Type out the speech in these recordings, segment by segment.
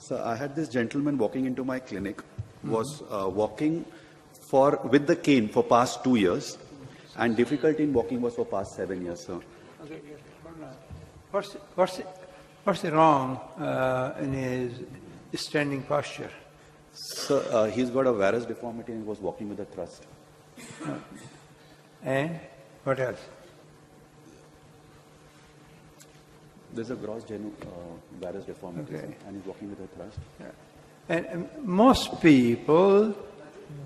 So I had this gentleman walking into my clinic, was walking with the cane for past 2 years, and difficulty in walking was for past 7 years, sir. Okay, what's wrong in his standing posture? So he's got a varus deformity and he was walking with a thrust. And what else? There's a gross varus deformity, Okay. sir, and he's walking with a thrust. Yeah. And most people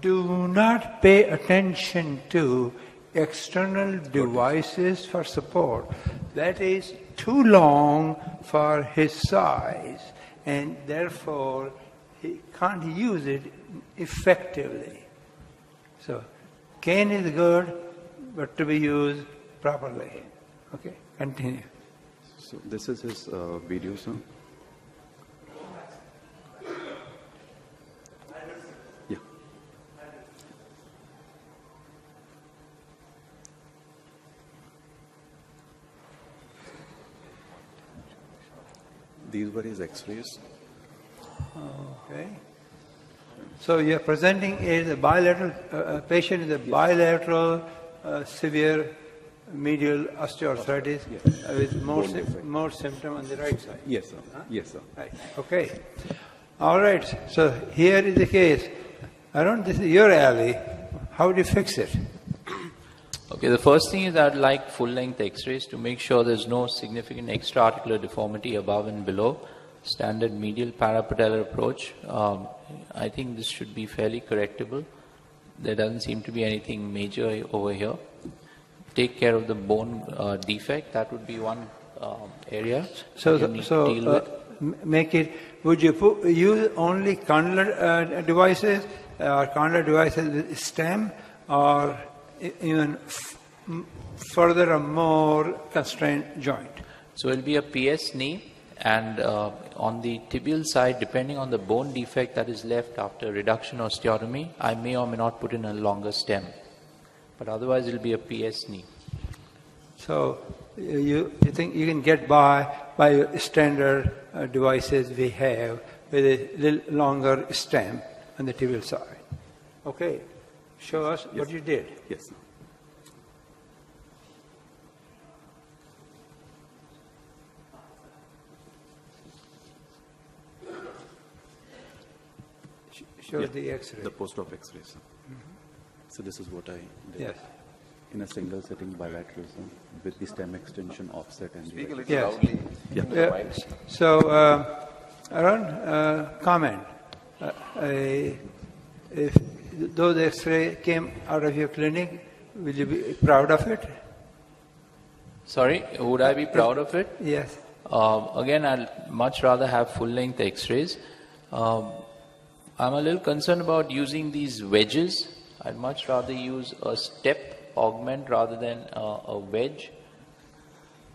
do not pay attention to external devices for support. That is too long for his size, and therefore he can't use it effectively. So, cane is good, but to be used properly. Okay, continue. So this is his video, sir. Yeah. These were his x-rays. Okay. So you're presenting as a bilateral patient is a bilateral severe medial osteoarthritis with more symptom on the right side. Yes, sir. Huh? Yes, sir. Right. Okay. All right. So here is the case. Arun, this is your alley. How do you fix it? Okay, the first thing is I'd like full-length x-rays to make sure there's no significant extra-articular deformity above and below. Standard medial parapatellar approach. I think this should be fairly correctable. There doesn't seem to be anything major over here. Take care of the bone defect. That would be one area. Make it. Would you use only condylar devices or condylar devices with stem, or even further or more constrained joint? So it'll be a PS knee, and on the tibial side, depending on the bone defect that is left after reduction osteotomy, I may or may not put in a longer stem. But otherwise, it'll be a PS knee. So you think you can get by standard devices we have with a little longer stem on the tibial side? Okay. Show us what you did. Yes, sir. Show the X-ray. The post-op X-ray, sir. So this is what I did. Yes. In a single sitting bilateral, sir, with the stem extension offset and Speak a little Yes. loudly. Yeah. So, Arun, comment. If those X-ray came out of your clinic, will you be proud of it? Sorry, would I be proud of it? Yes. Again, I'd much rather have full-length x-rays. I'm a little concerned about using these wedges. I'd much rather use a step augment rather than a wedge.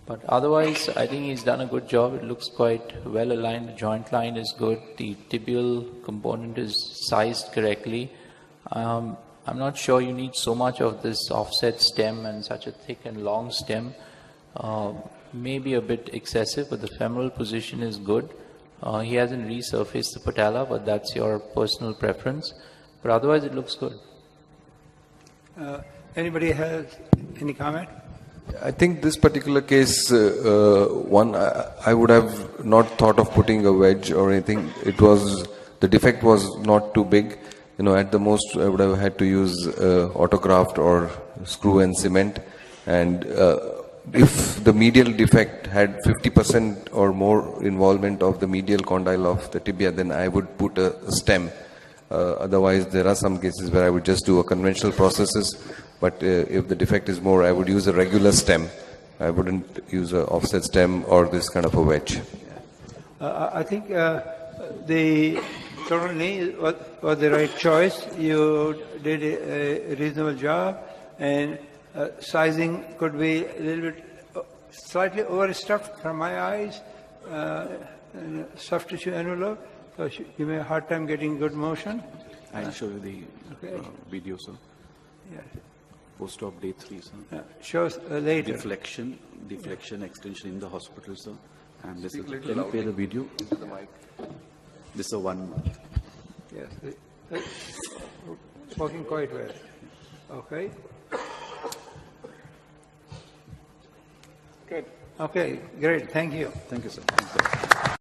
But otherwise, I think he's done a good job. It looks quite well aligned. The joint line is good. The tibial component is sized correctly. I'm not sure you need so much of this offset stem and such a thick and long stem. Maybe a bit excessive, but the femoral position is good. He hasn't resurfaced the patella, but that's your personal preference. But otherwise, it looks good. Anybody has any comment? I think this particular case, I would have not thought of putting a wedge or anything. The defect was not too big. At the most, I would have had to use autograft or screw and cement. And if the medial defect had 50% or more involvement of the medial condyle of the tibia, then I would put a stem. Otherwise, there are some cases where I would just do a conventional processes. But if the defect is more, I would use a regular stem. I wouldn't use an offset stem or this kind of a wedge. I think the total knee was the right choice. You did a reasonable job, and sizing could be a little bit slightly overstuffed from my eyes, soft tissue envelope. So you may have a hard time getting good motion. I'll show you the video, sir. Yes. Post-op day 3, sir. Shows later. Deflection extension in the hospital, sir. And this is, can you play the video? Into the mic. This is a 1 month. Yes. Working quite well. Okay. Good. Okay, great. Thank you. Thank you, sir. Thank you.